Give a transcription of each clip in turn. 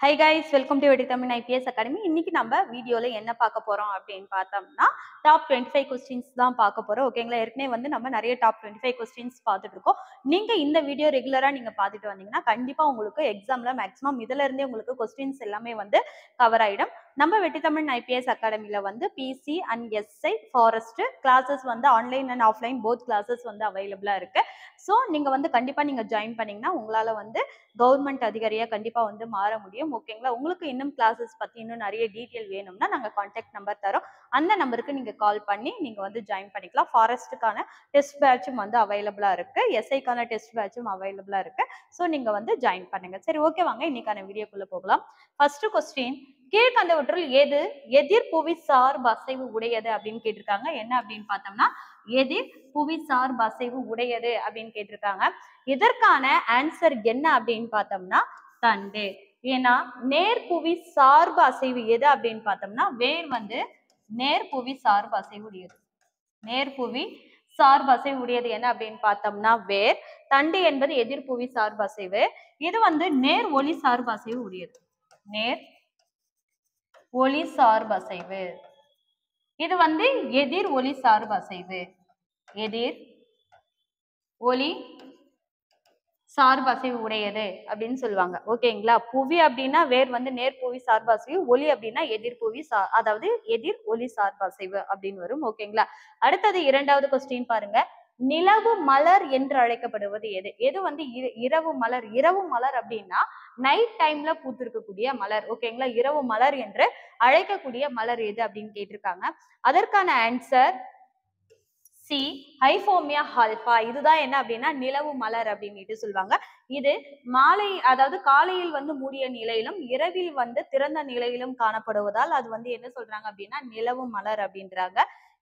Hi guys, welcome to Veditamil IPS Academy. இன்னைக்கு நம்ம வீடியோல என்ன பார்க்க போறோம் அப்படின்னு பார்த்தோம்னா டாப் 25 கொஸ்டின்ஸ் தான் பார்க்க போறோம். ஓகேங்களா? ஏற்கனவே வந்து நம்ம நிறைய டாப் 25 கொஸ்டின்ஸ் பார்த்துட்டு இருக்கோம். நீங்க இந்த வீடியோ ரெகுலரா நீங்க பார்த்துட்டு வந்தீங்கன்னா கண்டிப்பா உங்களுக்கு எக்ஸாம்ல மேக்ஸிமம் இதுல இருந்தே உங்களுக்கு கொஸ்டின்ஸ் எல்லாமே வந்து கவர் ஆயிடும். நம்ம வெற்றித்தமிழ் ஐபிஎஸ் அகாடமில வந்து PC and SI forest classes வந்து online and offline both classes வந்து அவைலபிளா இருக்கு. ஸோ நீங்க வந்து கண்டிப்பா நீங்க ஜாயின் பண்ணீங்கன்னா உங்களால வந்து கவர்மெண்ட் அதிகாரியா கண்டிப்பா வந்து மாற முடியும். ஓகேங்களா? உங்களுக்கு இன்னும் கிளாஸஸ் பத்தி இன்னும் நிறைய டீட்டெயில் வேணும்னா நாங்க கான்டாக்ட் நம்பர் தரோம். அந்த நம்பருக்கு நீங்க கால் பண்ணி நீங்க வந்து ஜாயின் பண்ணிக்கலாம். ஃபாரஸ்ட்டுக்கான டெஸ்ட் பேட்சும் வந்து அவைலபிளா இருக்கு. எஸ்ஐக்கான டெஸ்ட் பேட்சும் அவைலபிளா இருக்கு. ஸோ நீங்க வந்து ஜாயின் பண்ணுங்க. சரி, ஓகே, வாங்க இன்னைக்கான வீடியோக்குள்ள போகலாம். ஃபர்ஸ்ட் கொஸ்டின், கீழ்கண்டவற்றுள் எது எதிர் புவிசார் அசைவு உடையது அப்படின்னு கேட்டிருக்காங்க. என்ன அப்படின்னு பார்த்தோம்னா எதிர் புவிசார் அசைவு உடையது அப்படின்னு கேட்டிருக்காங்க. இதற்கான ஆன்சர் என்ன அப்படின்னு பார்த்தோம்னா தண்டு. ஏன்னா நேர்புவி சார்பு அசைவு எது அப்படின்னு பார்த்தோம்னா வேர் வந்து நேர்புவி சார்பு அசைவு உடையது. நேர்புவி சார்பு அசைவு உடையது என்ன அப்படின்னு பார்த்தோம்னா வேர். தண்டு என்பது எதிர்புவி சார்பு அசைவு. இது வந்து நேர் ஒளி சார்பு அசைவு உடையது. நேர் ஒளி சார்பு அசைவு. இது வந்து எதிர் ஒளி சார்பு அசைவு. எதிர் ஒளி சார்பு அசைவு உடையது அப்படின்னு சொல்லுவாங்க. ஓகேங்களா? புவி அப்படின்னா வேர் வந்து நேர்புவி சார்பு அசைவு, ஒளி அப்படின்னா எதிர்புவி அதாவது எதிர் ஒளி சார்பு அசைவு அப்படின்னு வரும். ஓகேங்களா? அடுத்தது இரண்டாவது கொஸ்டின் பாருங்க. நிலவு மலர் என்று அழைக்கப்படுவது எது? எது வந்து இரவு மலர்? இரவு மலர் அப்படின்னா நைட் டைம்ல பூத்திருக்கக்கூடிய மலர். ஓகேங்களா? இரவு மலர் என்று அழைக்கக்கூடிய மலர் எது அப்படின்னு கேட்டிருக்காங்க. அதற்கான ஆன்சர் சி, ஹைபோமியா ஆல்பா. இதுதான் என்ன அப்படின்னா நிலவு மலர் அப்படின்னுட்டு சொல்லுவாங்க. இது மாலை அதாவது காலையில் வந்து மூடிய நிலையிலும் இரவில் வந்து திறந்த நிலையிலும் காணப்படுவதால் அது வந்து என்ன சொல்றாங்க அப்படின்னா நிலவு மலர் அப்படின்றாங்க.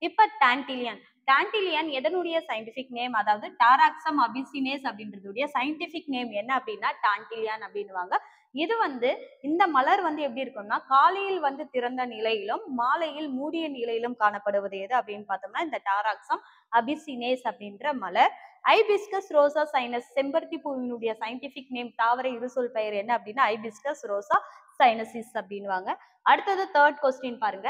இப்ப டான்டிலியன். டான்டிலியன் எதனுடைய சயின்டிபிக் நேம்? அதாவது டாராக்சம் அபிசினேஸ் அப்படின்றதுடைய சயின்டிபிக் நேம் என்ன அப்படின்னா டான்டிலியன் அப்படின்னுவாங்க. இது வந்து இந்த மலர் வந்து எப்படி இருக்கும்னா காலையில் வந்து திறந்த நிலையிலும் மாலையில் மூடிய நிலையிலும் காணப்படுவது எது அப்படின்னு பார்த்தோம்னா இந்த டாராக்சம் அபிசினேஸ் அப்படின்ற மலர். ஐபிஸ்கஸ் ரோசா சைனஸ், செம்பருத்தி பூவினுடைய சயின்டிபிக் நேம் தாவர இருசொல் பெயர் என்ன அப்படின்னா ஐபிஸ்கஸ் ரோசா சைனசிஸ் அப்படின்வாங்க. அடுத்தது தேர்ட் கொஸ்டின் பாருங்க.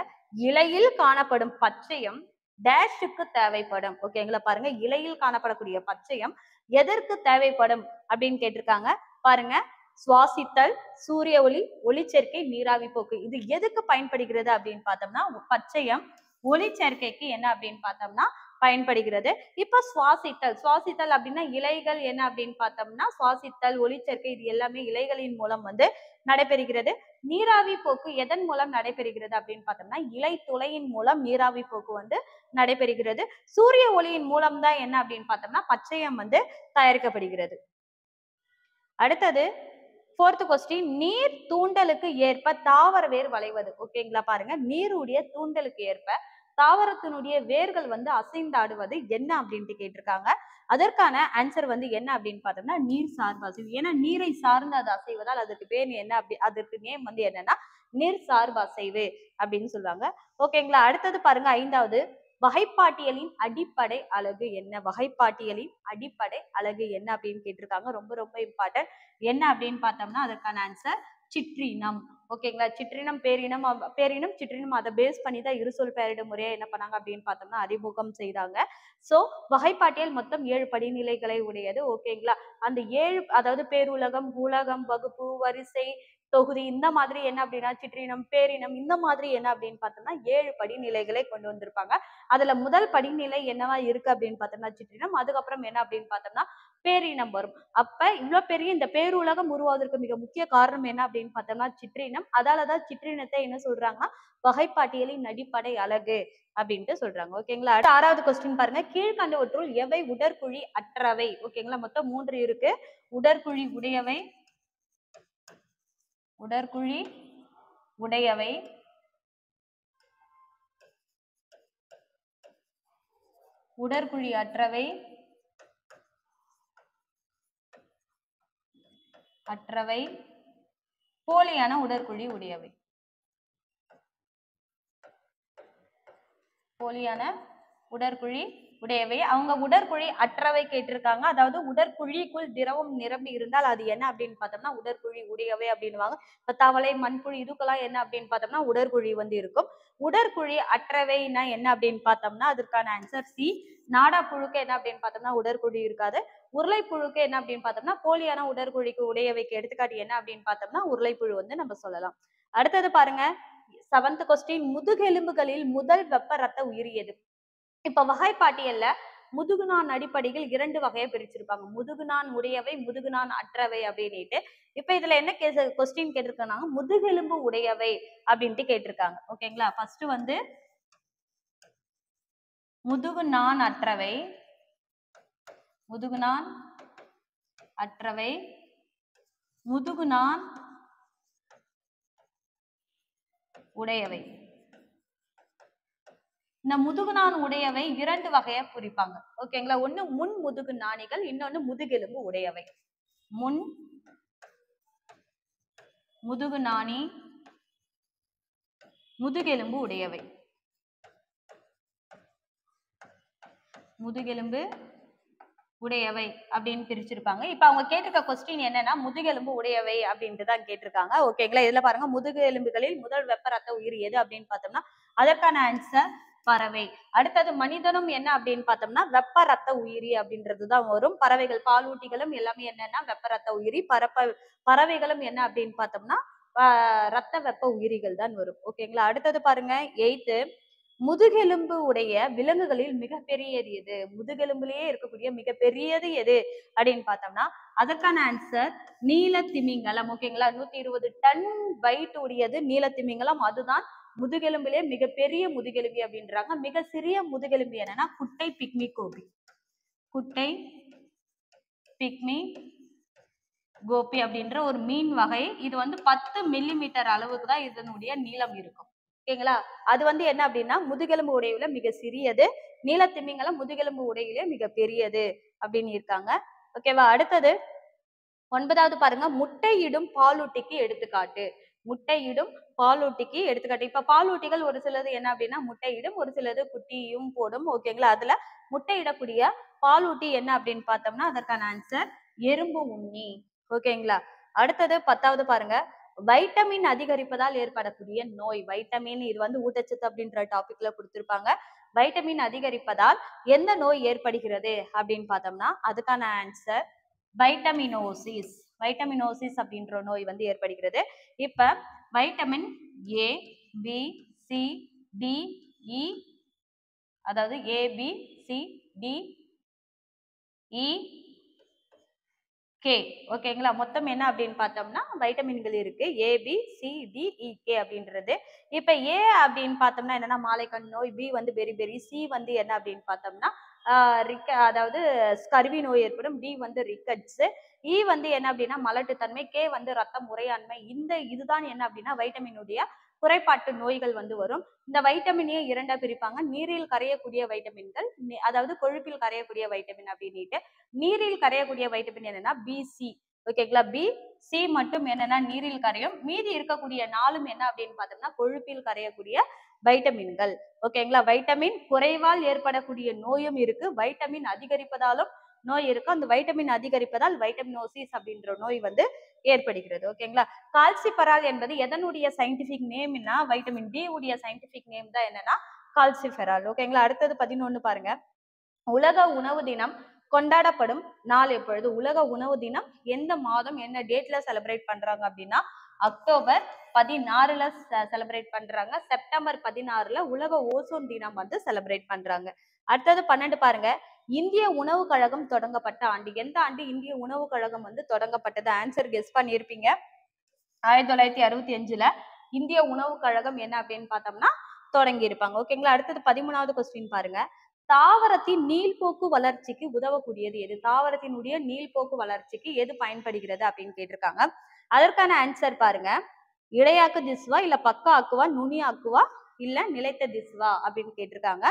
இலையில் காணப்படும் பச்சையம் டேஷுக்கு தேவைப்படும். ஓகேங்களா? பாருங்க, இலையில் காணப்படக்கூடிய பச்சையம் எதற்கு தேவைப்படும் அப்படின்னு கேட்டிருக்காங்க. பாருங்க, சுவாசித்தல், சூரிய ஒளி, ஒளிச்சேர்க்கை, நீராவி போக்கு. இது எதுக்கு பயன்படுகிறது அப்படின்னு பார்த்தோம்னா பச்சையம் ஒளிச்சேர்க்கைக்கு என்ன அப்படின்னு பார்த்தோம்னா பயன்படுகிறது. இப்ப சுவாசித்தல். சுவாசித்தல் அப்படின்னா இலைகள் என்ன அப்படின்னு பார்த்தோம்னா சுவாசித்தல், ஒளிச்சேர்க்கை இது எல்லாமே இலைகளின் மூலம் வந்து நடைபெறுகிறது. நீராவி போக்கு எதன் மூலம் நடைபெறுகிறது அப்படின்னு பார்த்தோம்னா இலை துளையின் மூலம் நீராவி போக்கு வந்து நடைபெறுகிறது. சூரிய ஒளியின் மூலம் தான் என்ன அப்படின்னு பார்த்தோம்னா பச்சையம் வந்து தயாரிக்கப்படுகிறது. அடுத்தது ஃபோர்த் கொஸ்டின், நீர் தூண்டலுக்கு ஏற்ப தாவர வேர் வளைவது. ஓகேங்களா? பாருங்க, நீருடைய தூண்டலுக்கு ஏற்ப தாவரத்தினுடைய வேர்கள் வந்து அசைந்தாடுவது என்ன அப்படின்ட்டு கேட்டிருக்காங்க. அதற்கான ஆன்சர் வந்து என்ன அப்படின்னு பார்த்தோம்னா நீர் சார்பு அசைவு. ஏன்னா நீரை சார்ந்து அது அசைவதால் அதற்கு பேர் என்ன அப்படி அதற்கு நேம் வந்து என்னன்னா நீர் சார்பு அசைவு அப்படின்னு சொல்லுவாங்க. ஓகேங்களா? அடுத்தது பாருங்க, ஐந்தாவது, வகைப்பாட்டியலின் அடிப்படை அலகு என்ன? வகைப்பாட்டியலின் அடிப்படை அலகு என்ன அப்படின்னு கேட்டிருக்காங்க. ரொம்ப ரொம்ப இம்பார்ட்டன்ட். என்ன அப்படின்னு பார்த்தோம்னா அதற்கான ஆன்சர் சிற்றினம். ஓகேங்களா? சிற்றினம், பேரினம், பேரினம், சிற்றினம் அதை பேஸ் பண்ணி தான் இருசொல் பெயரிடும் முறையை என்ன பண்ணாங்க அப்படின்னு பார்த்தோம்னா அறிமுகம் செய்தாங்க. சோ வகைப்பாட்டியல் மொத்தம் 7 படிநிலைகளை உடையது. ஓகேங்களா? அந்த 7 அதாவது பேருலகம், உலகம், வகுப்பு, வரிசை, தொகுதி இந்த மாதிரி என்ன அப்படின்னா சிற்றினம், பேரினம் இந்த மாதிரி என்ன அப்படின்னு பார்த்தோம்னா 7 படிநிலைகளை கொண்டு வந்திருப்பாங்க. அதுல முதல் படிநிலை என்னவா இருக்கு அப்படின்னு பார்த்தோம்னா சிற்றினம். அதுக்கப்புறம் என்ன அப்படின்னு பார்த்தோம்னா பேரினம் வரும். அப்ப இவ்வளவு பெரிய இந்த பேருலகம் உருவாவதற்கு மிக முக்கிய காரணம் என்ன அப்படின்னு பார்த்தோம்னா சிற்றினம். அதாலதான் சிற்றினத்தை என்ன சொல்றாங்கன்னா வகைப்பாட்டியலின் அடிப்படை அலகு அப்படின்ட்டு சொல்றாங்க. ஓகேங்களா? அடுத்த 6வது கொஸ்டின் பாருங்க. கீழ்கண்டவற்றுள் எவை உடற்குழி அற்றவை? ஓகேங்களா? மொத்தம் 3 இருக்கு. உடற்குழி உடையவை, உடற்குழி உடையவை, உடற்குழி அற்றவை, அற்றவை, போலியான உடற்குழி உடையவை. போலியான உடற்குழி உடையவை. அவங்க உடற்குழி அற்றவை கேட்டிருக்காங்க. அதாவது உடற்குழிக்குள் திரவம் நிரம்பி இருந்தால் அது என்ன அப்படின்னு பார்த்தோம்னா உடற்குழி உடையவை அப்படின்னுவாங்க. இப்ப தவளை, மண்புழு இதுக்கெல்லாம் என்ன அப்படின்னு பார்த்தோம்னா உடற்குழி வந்து இருக்கும். உடற்குழி அற்றவைன்னா என்ன அப்படின்னு பார்த்தோம்னா அதற்கான ஆன்சர் சி. நாடா புழுக்கு என்ன அப்படின்னு பார்த்தோம்னா உடற்குழி இருக்காது. உருளைப்புழுக்கு என்ன அப்படின்னு பார்த்தோம்னா போலியான உடற்குழிக்கு உடையவைக்கு எடுத்துக்காட்டு என்ன அப்படின்னு பார்த்தோம்னா உருளைப்புழு வந்து நம்ம சொல்லலாம். அடுத்தது பாருங்க 7th கொஸ்டின் முதுகெலும்புகளில் முதல் வெப்ப ரத்த உயிரி எது? இப்ப வகைப்பாட்டியல்ல முதுகுநான் அடிப்படையில் 2 வகையா பிரிச்சிருப்பாங்க. முதுகுநான் உடையவை, முதுகுநான் அற்றவை அப்படின்னுட்டு. இப்ப இதுல என்ன கொஸ்டின் கேட்டிருக்காங்க முதுகெலும்பு உடையவை அப்படின்ட்டு கேட்டிருக்காங்க. ஓகேங்களா? ஃபர்ஸ்ட் வந்து முதுகுநான் அற்றவை, முதுகுநான் அற்றவை, முதுகுநான் உடையவை. இந்த முதுகுநான் உடையவை 2 வகையா குறிப்பாங்க. ஓகேங்களா? ஒண்ணு முன் முதுகு நாணிகள், இன்னொன்னு முதுகெலும்பு உடையவை. முன் முதுகு நாணி, முதுகெலும்பு உடையவை. முதுகெலும்பு உடையவை அப்படின்னு பிரிச்சிருப்பாங்க. இப்ப அவங்க கேட்டிருக்க கொஸ்டின் என்னன்னா முதுகெலும்பு உடையவை அப்படின்ட்டு தான் கேட்டிருக்காங்க. ஓகேங்களா? இதுல பாருங்க முதுகெலும்புகளில் முதல் வெப்ப ரத்த உயிரி எது அப்படின்னு பார்த்தோம்னா அதற்கான ஆன்சர் பறவை. அடுத்தது மனிதனும் என்ன அப்படின்னு பார்த்தோம்னா வெப்ப ரத்த உயிரி அப்படின்றதுதான் வரும். பறவைகள் பாலூட்டிகளும் எல்லாமே என்னன்னா வெப்ப ரத்த உயிரி. பறவைகளும் என்ன அப்படின்னு பார்த்தோம்னா ரத்த வெப்ப உயிரிகள் தான் வரும். ஓகேங்களா? அடுத்தது பாருங்க 8th முதுகெலும்பு உடைய விலங்குகளில் மிகப்பெரியது எது? முதுகெலும்புலயே இருக்கக்கூடிய மிகப்பெரியது எது அப்படின்னு பார்த்தோம்னா அதற்கான ஆன்சர் நீலத்திமிங்கலம். ஓகேங்களா? 120 டன் weight உடையது நீலத்திமிங்கலம். அதுதான் முதுகெலும்பிலே மிகப்பெரிய முதுகெலும்பி அப்படின்றாங்க. மிக சிறிய முதுகெலும்பி என்னன்னா குட்டை பிக்மி கோபி. குட்டை பிக்மி கோபி அப்படின்ற ஒரு மீன் வகை. இது வந்து 10 மில்லிமீட்டர் அளவுக்கு தான் இதனுடைய நீளம் இருக்கும். ஓகேங்களா? அது வந்து என்ன அப்படின்னா முதுகெலும்பு உடையில மிக சிறியது. நீலத்திமிங்கலம் முதுகெலும்பு உடையிலே மிக பெரியது அப்படின்னு இருக்காங்க. ஓகேவா? அடுத்தது 9வது பாருங்க முட்டையிடும் பாலூட்டிக்கு எடுத்துக்காட்டு. முட்டையிடும் பாலூட்டிக்கு எடுத்துக்காட்டு. இப்ப பாலூட்டிகள் ஒரு சிலது என்ன அப்படின்னா முட்டையிடும், ஒரு சிலது குட்டியும் போடும். ஓகேங்களா? அதுல முட்டையிடக்கூடிய பாலூட்டி என்ன அப்படின்னு பார்த்தோம்னா அதற்கான ஆன்சர் எறும்பு உண்ணி. ஓகேங்களா? அடுத்தது 10வது பாருங்க வைட்டமின் அதிகரிப்பதால் ஏற்படக்கூடிய நோய். வைட்டமின் இது வந்து ஊட்டச்சத்து அப்படின்ற டாபிக்ல கொடுத்திருப்பாங்க. வைட்டமின் அதிகரிப்பதால் எந்த நோய் ஏற்படுகிறது அப்படின்னு பார்த்தோம்னா அதுக்கான ஆன்சர் வைட்டமினோசிஸ். வைட்டமினோசிஸ் அப்படின்ற நோய் வந்து ஏற்படுகிறது. இப்ப vitamin A, B, C, D, E, அதாவது A, B, C, D, E, K. ஓகேங்களா? மொத்தம் என்ன அப்படின்னு பார்த்தோம்னா வைட்டமின்கள் இருக்கு. A, B, C, D, E, K அப்படின்றது. இப்ப ஏ அப்படின்னு பார்த்தோம்னா என்னன்னா மாலைக்கண் நோய், பி வந்து பெரிபெரி, சி வந்து என்ன அப்படின்னு பார்த்தோம்னா அதாவது ஸ்கர்வி நோய் ஏற்படும், டி வந்து ரிக்கட்ஸ், இ வந்து என்ன அப்படின்னா மலட்டுத்தன்மை, கே வந்து ரத்தம் உறையாண்மை. இதுதான் என்ன அப்படின்னா வைட்டமினுடைய குறைபாட்டு நோய்கள் வந்து வரும். இந்த வைட்டமினையே 2ஆ பிரிப்பாங்க. நீரில் கரையக்கூடிய வைட்டமின்கள், அதாவது கொழுப்பில் கரையக்கூடிய வைட்டமின் அப்படின்னுட்டு. நீரில் கரையக்கூடிய வைட்டமின் என்னன்னா பிசி. ஓகேங்களா? பி, சி மட்டும் என்னன்னா நீரில் கரையும். மீதி இருக்கக்கூடிய 4ம் என்ன அப்படின்னு பார்த்தோம்னா கொழுப்பில் கரையக்கூடிய வைட்டமின்கள். ஓகேங்களா? வைட்டமின் குறைவால் ஏற்படக்கூடிய நோயும் இருக்கு, வைட்டமின் அதிகரிப்பதாலும் நோய் இருக்கு. அந்த வைட்டமின் அதிகரிப்பதால் வைட்டமினோசிஸ் அப்படின்ற நோய் வந்து ஏற்படுகிறது. ஓகேங்களா? கால்சிபெரால் என்பது எதனுடைய சயின்டிபிக் நேம்னா வைட்டமின் டி உடைய சயின்டிபிக் நேம் தான் என்னன்னா கால்சிபெரால். ஓகேங்களா? அடுத்தது 11 பாருங்க உலக உணவு தினம் கொண்டாடப்படும் நாள் எப்பொழுது? உலக உணவு தினம் எந்த மாதம் என்ன டேட்ல செலிப்ரேட் பண்றாங்க அப்படின்னா அக்டோபர் 16ல செலிப்ரேட் பண்றாங்க. செப்டம்பர் 16ல உலக ஓசோன் தினம் வந்து செலிப்ரேட் பண்றாங்க. அடுத்தது 12 பாருங்க இந்திய உணவு கழகம் தொடங்கப்பட்ட ஆண்டு. எந்த ஆண்டு இந்திய உணவு கழகம் வந்து தொடங்கப்பட்டது? ஆன்சர் கெஸ் பண்ணியிருப்பீங்க. 1965ல இந்திய உணவு கழகம் என்ன அப்படின்னு பார்த்தோம்னா தொடங்கி இருப்பாங்க. ஓகேங்களா? அடுத்தது 13வது கொஸ்டின் பாருங்க தாவரத்தின் நீள்போக்கு வளர்ச்சிக்கு உதவக்கூடியது எது? தாவரத்தினுடைய நீள்போக்கு வளர்ச்சிக்கு எது பயன்படுகிறது அப்படின்னு கேட்டிருக்காங்க. அதற்கான ஆன்சர் பாருங்க இடையாக்கு திசுவா, இல்ல பக்க ஆக்குவா, நுனி ஆக்குவா, இல்ல நிலைத்த திசுவா அப்படின்னு கேட்டிருக்காங்க.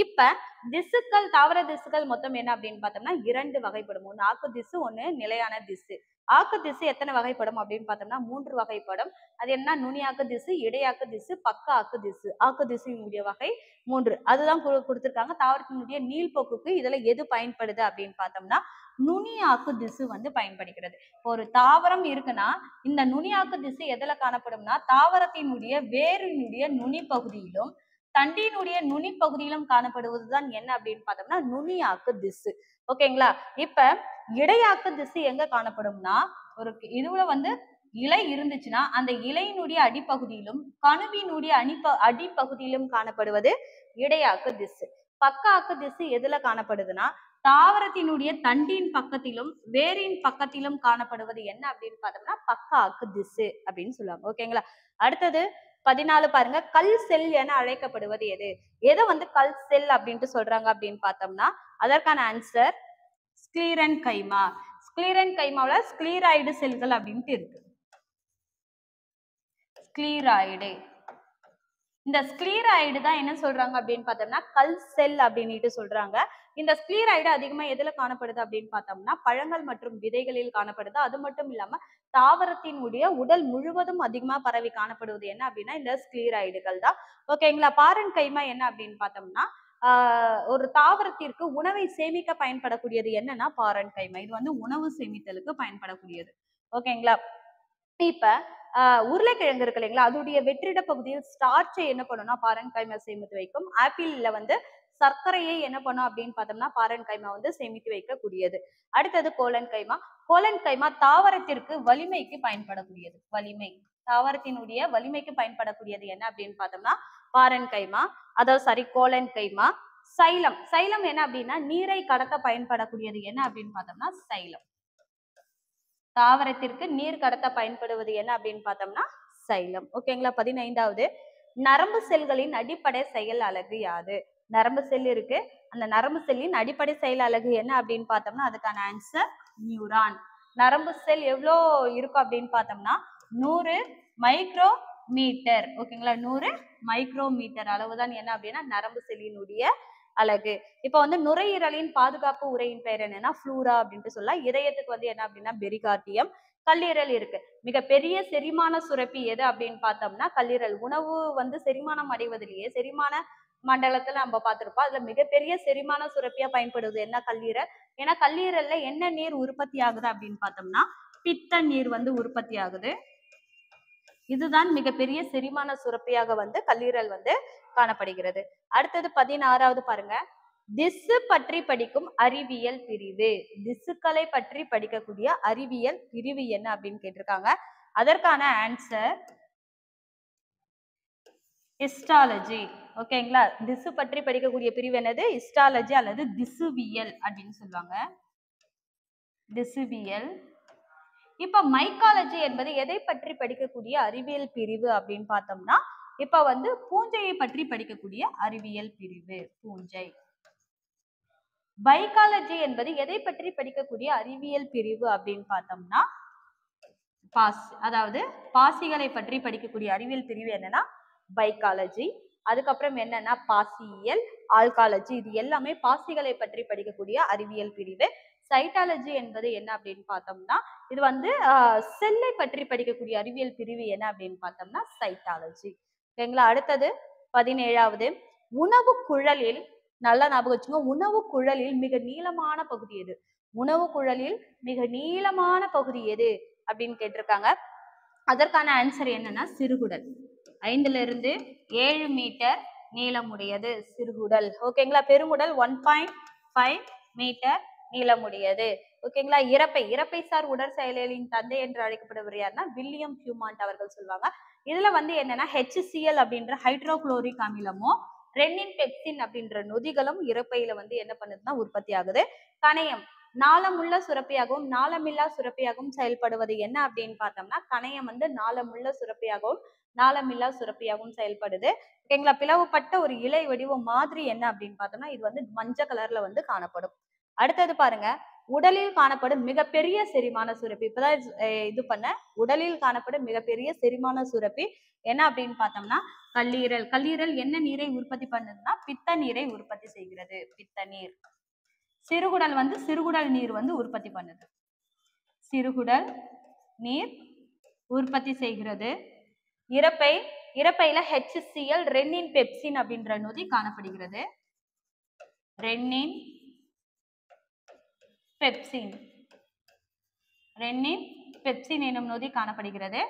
இப்ப திசுக்கள், தாவர திசுக்கள் மொத்தம் என்ன அப்படின்னு பார்த்தோம்னா 2 வகைப்படும். ஒண்ணு ஆக்கு திசு, ஒண்ணு நிலையான திசு. ஆக்கு திசு எத்தனை வகைப்படும் அப்படின்னு பார்த்தோம்னா 3 வகைப்படும். அது என்ன? நுனியாக்கு திசு, இடையாக்கு திசு, பக்க ஆக்கு திசு. ஆக்கு திசுவினுடைய வகை 3. அதுதான் கொடுத்திருக்காங்க. தாவரத்தினுடைய நீள்போக்குக்கு இதுல எது பயன்படுது அப்படின்னு பார்த்தோம்னா நுனியாக்கு திசு வந்து பயன்படுகிறது. ஒரு தாவரம் இருக்குன்னா இந்த நுனியாக்கு திசு எதுல காணப்படும்னா தாவரத்தினுடைய வேரினுடைய நுனி பகுதியிலும் தண்டினுடைய நுனி பகுதியிலும் காணப்படுவதுதான் என்ன அப்படின்னு பார்த்தோம்னா நுனியாக்கு திசு. ஓகேங்களா? இப்ப இடையாக்கு திசு எங்க காணப்படும்னா ஒரு இதுல வந்து இலை இருந்துச்சுன்னா அந்த இலையினுடைய அடிப்பகுதியிலும் கணுவினுடைய அடிப்பகுதியிலும் காணப்படுவது இடையாக்கு திசு. பக்க ஆக்கு திசு எதுல காணப்படுதுன்னா தாவரத்தினுடைய தண்டின் பக்கத்திலும் வேரின் பக்கத்திலும் காணப்படுவது என்ன அப்படின்னு பார்த்தோம்னா பக்க ஆக்கு திசு அப்படின்னு சொல்லுவாங்க. ஓகேங்களா? அடுத்தது 14 பாருங்க. கல் செல் என அழைக்கப்படுவது எது? எதை வந்து கல் செல் அப்படின்ட்டு சொல்றாங்க அப்படின்னு பார்த்தோம்னா அதற்கான ஆன்சர் ஸ்க்ளீரன் கைமா. ஸ்க்ளீரன் கைமாவுல ஸ்க்ளீராய்டு செல்கள் அப்படின்ட்டு இருக்கு. ஸ்க்ளீராய்டு. இந்த ஸ்க்ளீராய்டு தான் என்ன சொல்றாங்க அப்படின்னு பார்த்தோம்னா கல் செல் அப்படின்ட்டு சொல்றாங்க. இந்த ஸ்க்ளீராய்டு அதிகமா எதுல காணப்படுது அப்படின்னு பார்த்தோம்னா பழங்கள் மற்றும் விதைகளில் காணப்படுது. அது மட்டும் இல்லாம தாவரத்தினுடைய உடல் முழுவதும் அதிகமா பரவி காணப்படுவது என்ன அப்படின்னா இந்த ஸ்க்ளீராய்டுகள் தான். ஓகேங்களா? பாரன் கைமா என்ன அப்படின்னு பார்த்தோம்னா ஒரு தாவரத்திற்கு உணவை சேமிக்க பயன்படக்கூடியது என்னன்னா பாரன் கைமா. இது வந்து உணவு சேமித்தலுக்கு பயன்படக்கூடியது. ஓகேங்களா? இப்ப உருளைக்கிழங்கு இருக்கு இல்லைங்களா? அதோடைய வெற்றிட பகுதியில் ஸ்டார்ச்சை என்ன பண்ணும்னா பாரன் கைமா சேமித்து வைக்கும். ஆப்பிள்ல வந்து சர்க்கரையை என்ன பண்ணும் அப்படின்னு பார்த்தோம்னா பாரன் கைமா வந்து சேமித்து வைக்கக்கூடியது. அடுத்தது கோலன் கைமா. கோலன் கைமா தாவரத்திற்கு வலிமைக்கு பயன்படக்கூடியது. வலிமை, தாவரத்தினுடைய வலிமைக்கு பயன்படக்கூடியது என்ன அப்படின்னு பார்த்தோம்னா பாரன் கைமா, அதாவது கோலன் கைமா. சைலம். சைலம் என்ன அப்படின்னா நீரை கடத்த பயன்படக்கூடியது என்ன அப்படின்னு பார்த்தோம்னா சைலம். தாவரத்திற்கு நீர் கடத்த பயன்படுவது என்ன அப்படின்னு பார்த்தோம்னா சைலம். ஓகேங்களா? 15வது நரம்பு செல்களின் அடிப்படை செயல் அலகு யாது? நரம்பு செல் இருக்கு. அந்த நரம்பு செல்லின் அடிப்படை செயல் அலகு என்ன அப்படின்னு பார்த்தோம்னா அதுக்கான ஆன்சர் நியூரான். நரம்பு செல் எவ்வளோ இருக்கும் அப்படின்னு பார்த்தோம்னா 100 மைக்ரோ மீட்டர். ஓகேங்களா? 100 மைக்ரோ மீட்டர் அளவுதான் என்ன அப்படின்னா நரம்பு செல்லினுடைய அழகு. இப்ப வந்து நுரையீரலின் பாதுகாப்பு உரையின் பெயர் என்னன்னா ஃப்ளூரா அப்படின்ட்டு சொல்லலாம். இதயத்துக்கு வந்து என்ன அப்படின்னா பெரிகார்டியம். கல்லீரல் இருக்கு. மிகப்பெரிய செரிமான சுரப்பி எது அப்படின்னு பார்த்தோம்னா கல்லீரல். உணவு வந்து செரிமானம் அடைவதிலேயே செரிமான மண்டலத்துல நம்ம பார்த்திருப்போம். அதுல மிகப்பெரிய செரிமான சுரப்பியா பயன்படுவது என்ன? கல்லீரல். ஏன்னா கல்லீரல்ல என்ன நீர் உற்பத்தி ஆகுது அப்படின்னு பார்த்தோம்னா பித்த நீர் வந்து உற்பத்தி ஆகுது. இதுதான் மிகப்பெரிய செரிமான சுரப்பியாக வந்து கல்லீரல் வந்து காணப்படுகிறது. அடுத்தது 16வது பாருங்க. திசு பற்றி படிக்கும் அறிவியல் பிரிவு. திசுக்களை பற்றி படிக்கக்கூடிய அறிவியல் பிரிவு என்ன அப்படின்னு கேட்டிருக்காங்க. அதற்கான ஆன்சர் ஹிஸ்டாலஜி. ஓகேங்களா? திசு பற்றி படிக்கக்கூடிய பிரிவு என்னது? ஹிஸ்டாலஜி அல்லது திசுவியல் அப்படின்னு சொல்லுவாங்க. திசுவியல். இப்ப மைக்காலஜி என்பது எதை பற்றி படிக்கக்கூடிய அறிவியல் பிரிவு அப்படின்னு பார்த்தோம்னா இப்ப வந்து பூஞ்சையை பற்றி படிக்கக்கூடிய அறிவியல் பிரிவு பூஞ்சை. பைக்காலஜி என்பது எதை பற்றி படிக்கக்கூடிய அறிவியல் பிரிவு அப்படின்னு பார்த்தோம்னா அதாவது பாசிகளை பற்றி படிக்கக்கூடிய அறிவியல் பிரிவு என்னன்னா பைக்காலஜி. அதுக்கப்புறம் என்னன்னா பாசியியல், ஆல்காலஜி. இது எல்லாமே பாசிகளை பற்றி படிக்கக்கூடிய அறிவியல் பிரிவு. சைட்டாலஜி என்பது என்ன அப்படின்னு பார்த்தோம்னா இது வந்து செல்லை பற்றி படிக்கக்கூடிய அறிவியல் பிரிவு என்ன அப்படின்னு பார்த்தோம்னா சைட்டாலஜி. ஓகேங்களா? அடுத்தது 17வது உணவு குழலில், நல்லா ஞாபகம் வச்சுங்க, உணவு குழலில் மிக நீளமான பகுதி எது? உணவு குழலில் மிக நீளமான பகுதி எது அப்படின்னு கேட்டிருக்காங்க. அதற்கான ஆன்சர் என்னன்னா சிறுகுடல். 5 to 7 மீட்டர் நீளமுடையது சிறுகுடல். ஓகேங்களா? பெருங்குடல் 1.5 மீட்டர் நீளமுடையது. ஓகேங்களா? இறப்பை சார் உடற்செயலின் தந்தை என்று அழைக்கப்படுவர் யாருன்னா வில்லியம் ஹியூமான்ட் அவர்கள் சொல்லுவாங்க. இதுல வந்து என்னன்னா HCl அப்படின்ற ஹைட்ரோகுளோரிக் அமிலமும் ரெனின் பெப்சின் அப்படின்ற நொதிகளும் இறப்பையில வந்து என்ன பண்ணுதுன்னா உற்பத்தி ஆகுது. கணையம் நாளமுள்ள சுரப்பியாகவும் நாளமில்லா சுரப்பியாகவும் செயல்படுவது என்ன அப்படின்னு பார்த்தோம்னா கணையம் வந்து நாளமுள்ள சுரப்பியாகவும் நாளமில்லா சுரப்பியாகவும் செயல்படுது. ஓகேங்களா? பிளவுபட்ட ஒரு இலை வடிவம் மாதிரி என்ன அப்படின்னு பார்த்தோம்னா இது வந்து மஞ்சள் கலர்ல வந்து காணப்படும். அடுத்தது பாருங்க. உடலில் காணப்படும் மிகப்பெரிய செரிமான சுரப்பி. இப்பதான் இது பண்ண உடலில் காணப்படும் மிகப்பெரிய செரிமான சுரப்பி என்ன அப்படின்னு பார்த்தோம்னா கல்லீரல். கல்லீரல் என்ன நீரை உற்பத்தி பண்ணுதுன்னா பித்த நீரை உற்பத்தி செய்கிறது. பித்த நீர். சிறுகுடல் வந்து சிறுகுடல் நீர் வந்து உற்பத்தி பண்ணுது. சிறுகுடல் நீர் உற்பத்தி செய்கிறது. இரைப்பை. இரைப்பையில HCl ரென்னின் பெப்சின் அப்படின்ற நொதி காணப்படுகிறது. Rennin pepsin. ரென்னின் பெப்சின் எனும் நொதி காணப்படுகிறது.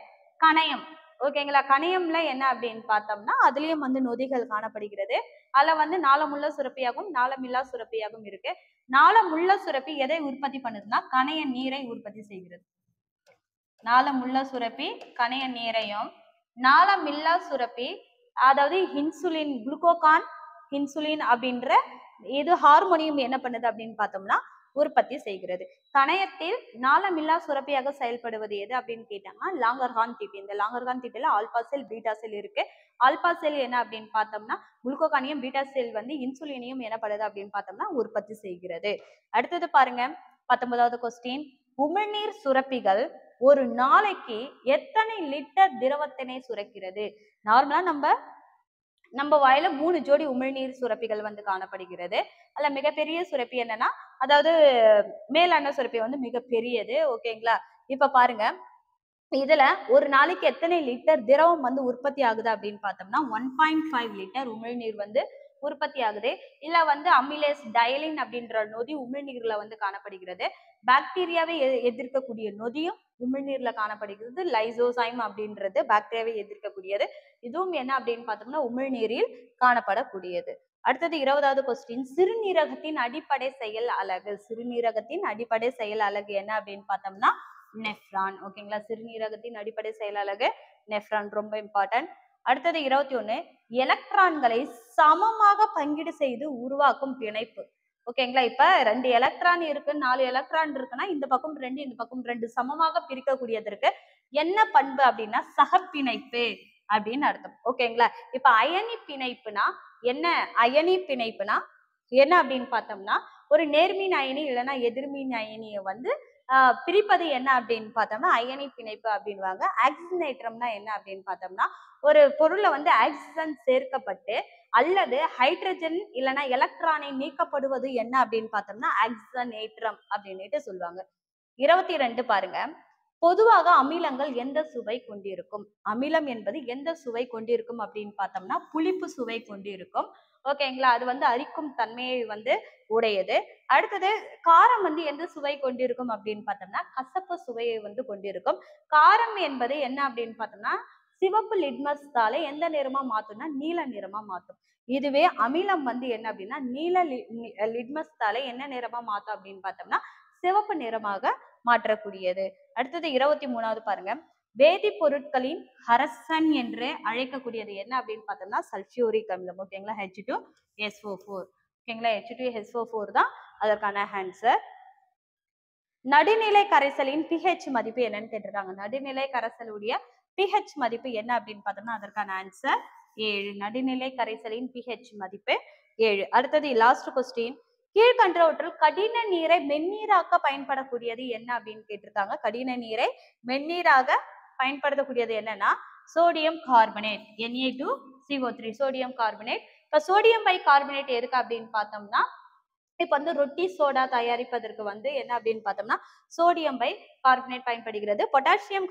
கணையம். ஓகேங்களா? கணையம்ல என்ன அப்படின்னு பார்த்தோம்னா அதுலயும் வந்து நொதிகள் காணப்படுகிறது. அதுல வந்து நாளமுள்ள சுரப்பியாகவும் நாளமில்லா சுரப்பியாகவும் இருக்கு. நாளமுள்ள சுரப்பி எதை உற்பத்தி பண்ணுதுன்னா கணைய நீரை உற்பத்தி செய்கிறது. நாளமுள்ள சுரப்பி கணைய நீரையும், நாளமில்லா சுரப்பி அதாவது இன்சுலின், குளுக்கோகான் இன்சுலின் அப்படின்ற இது ஹார்மோனியம் என்ன பண்ணுது அப்படின்னு பார்த்தோம்னா உற்பத்தி செய்கிறது. கணையத்தில் நாளமில்லா சுரப்பியாக செயல்படுவது எது அப்படின்னு கேட்டாங்கன்னா லாங்கர்ஹான் தீட்டு. இந்த லாங்கர்ஹான் தீட்டுல ஆல்பா செல் பீட்டா செல் இருக்கு. ஆல்பா செல் என்ன அப்படின்னு பார்த்தோம்னா குளுக்கோகானியம், பீட்டா செல் வந்து இன்சுலினையும் என்ன பண்ணுது அப்படின்னு பார்த்தோம்னா உற்பத்தி செய்கிறது. அடுத்தது பாருங்க 19வது கொஸ்டின். உமிழ்நீர் சுரப்பிகள் ஒரு நாளைக்கு எத்தனை லிட்டர் திரவத்தினை சுரக்கிறது? நார்மலா நம்ம வாயில 3 ஜோடி உமிழ்நீர் சுரப்பிகள் வந்து காணப்படுகிறது. அதுல மிகப்பெரிய சுரப்பி என்னன்னா அதாவது மேலான சுரப்பி வந்து மிகப்பெரியது. ஓகேங்களா? இப்ப பாருங்க இதுல ஒரு நாளைக்கு எத்தனை லிட்டர் திரவம் வந்து உற்பத்தி ஆகுது அப்படின்னு பார்த்தோம்னா 1.5 லிட்டர் உமிழ்நீர் வந்து உற்பத்தி ஆகுது. இல்ல வந்து அமிலேஸ் டயலின் அப்படின்ற நொதி உமிழ்நீர்ல வந்து காணப்படுகிறது. பாக்டீரியாவை எதிர்க்கக்கூடிய நொதியும் உமிழ்நீர்ல காணப்படுகிறது. லைசோசைம் அப்படின்றது பாக்டீரியாவை எதிர்க்கக்கூடியது. இதுவும் என்ன அப்படின்னு பார்த்தோம்னா உமிழ்நீரில் காணப்படக்கூடியது. அடுத்தது 20வது கொஸ்டின். சிறுநீரகத்தின் அடிப்படை செயல் அலகு. சிறுநீரகத்தின் அடிப்படை செயல் அலகு என்ன அப்படின்னு பார்த்தோம்னா நெஃப்ரான். ஓகேங்களா? சிறுநீரகத்தின் அடிப்படை செயல் அலகு நெஃப்ரான். ரொம்ப இம்பார்ட்டன்ட். அடுத்தது 21. எலக்ட்ரான்களை சமமாக பங்கீடு செய்து உருவாக்கும் பிணைப்பு. ஓகேங்களா? இப்ப 2 எலக்ட்ரான் இருக்கு, 4 எலக்ட்ரான் இருக்குன்னா இந்த பக்கம் 2 இந்த பக்கம் 2 சமமாக பிரிக்கக்கூடியதற்கு என்ன பண்பு அப்படின்னா சகப்பிணைப்பு அப்படின்னு அர்த்தம். ஓகேங்களா? இப்ப அயனி பிணைப்புனா என்ன? அயனி பிணைப்புனா என்ன அப்படின்னு பார்த்தோம்னா ஒரு நேர்மின் அயனி இல்லைன்னா எதிர்மின் அயனியை வந்து பிரிப்பது என்ன அப்படின்னு பார்த்தோம்னா அயனி பிணைப்பு அப்படின்வாங்க. ஆக்சிஜனேற்றம்னா என்ன அப்படின்னு பார்த்தோம்னா ஒரு பொருள்ல வந்து ஆக்சிஜன் சேர்க்கப்பட்டு அல்லது ஹைட்ரஜன் இல்லைன்னா எலக்ட்ரானை நீக்கப்படுவது என்ன அப்படின்னு பார்த்தோம்னா ஆக்சிஜனேற்றம் அப்படின்னுட்டு சொல்லுவாங்க. 22 பாருங்க. பொதுவாக அமிலங்கள் எந்த சுவை கொண்டிருக்கும்? அமிலம் என்பது எந்த சுவை கொண்டிருக்கும் அப்படின்னு பார்த்தோம்னா புளிப்பு சுவை கொண்டிருக்கும். ஓகேங்களா? அது வந்து அரிக்கும் தன்மையை வந்து உடையது. அடுத்தது காரம் வந்து எந்த சுவை கொண்டிருக்கும் அப்படின்னு பார்த்தோம்னா கசப்பு சுவையை வந்து கொண்டிருக்கும். காரம் என்பது என்ன அப்படின்னு பார்த்தோம்னா சிவப்பு லிட்மஸ் தாளை எந்த நிறமா மாத்தும்னா நீல நிறமா மாத்தும். இதுவே அமிலம் வந்து என்ன அப்படின்னா லிட்மஸ் தாளை என்ன நிறமா மாத்தும் அப்படின்னு பார்த்தோம்னா சிவப்பு நிறமாக மாற்றக்கூடியது. அடுத்தது 23வது பாருங்க. வேதிப்பொருட்களின் அரசன் என்று அழைக்கக்கூடியது என்ன அப்படின்னு பார்த்தோம்னா சல்பியூரிக் அமிலம். ஓகேங்களா? H2SO4. ஓகேங்களா? H2SO4 தான் அதற்கான ஆன்சர். நடுநிலை கரைசலின் pH மதிப்பு என்னன்னு கேட்டிருக்காங்க. நடுநிலை கரைசலுடைய pH மதிப்பு என்ன அப்படின்னு பார்த்தோம்னா அதற்கான ஆன்சர் 7. நடுநிலை கரைசலின் pH மதிப்பு 7. அடுத்தது லாஸ்ட் கொஸ்டின். கீழ்கண்டவற்றுள் கடின நீரை மென்னீராக்க பயன்படக்கூடியது என்ன அப்படின்னு கேட்டிருக்காங்க. கடின நீரை மென்னீராக பயன்படுத்தக்கூடியது என்னன்னா sodium carbonate. Na2CO3 sodium carbonate. இப்ப சோடியம் பை கார்பனேட் எதுக்கு அப்படின்னு பார்த்தோம்னா இப்ப வந்து ரொட்டி சோடா தயாரிப்பதற்கு வந்து என்ன அப்படின்னு பார்த்தோம்னா சோடியம் பை கார்பனேட் பயன்படுகிறது. பொட்டாசியம்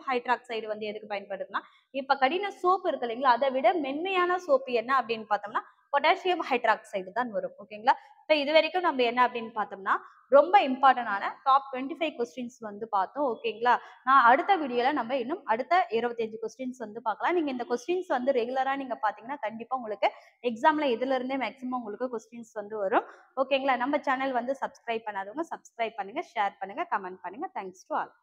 ஹைட்ராக்சைடு வந்து எதுக்கு பயன்படுதுன்னா இப்ப கடின சோப்பு இருக்கு இல்லைங்களா அதை விட மென்மையான சோப்பு என்ன அப்படின்னு பார்த்தோம்னா பொட்டாசியம் ஹைட்ராக்சைடு தான் வரும். ஓகேங்களா? இப்ப இது வரைக்கும் நம்ம என்ன அப்படின்னு பார்த்தோம்னா ரொம்ப இம்பார்ட்டன்டான டாப் 25 கொஸ்டின்ஸ் வந்து பார்த்தோம். ஓகேங்களா? நான் அடுத்த வீடியோல நம்ம இன்னும் அடுத்த 25 கொஸ்டின்ஸ் வந்து பார்க்கலாம். நீங்க இந்த கொஸ்டின்ஸ் வந்து ரெகுலரா நீங்க பாத்தீங்கன்னா கண்டிப்பா உங்களுக்கு எக்ஸாம்ல இதுல இருந்தே மேக்ஸிமம் உங்களுக்கு கொஸ்டின்ஸ் வந்து வரும். ஓகேங்களா? நம்ம சேனல் வந்து சப்ஸ்கிரைப் பண்ணாதவங்க சப்ஸ்கிரைப் பண்ணுங்க, ஷேர் பண்ணுங்க, கமெண்ட் பண்ணுங்க. Thanks to all.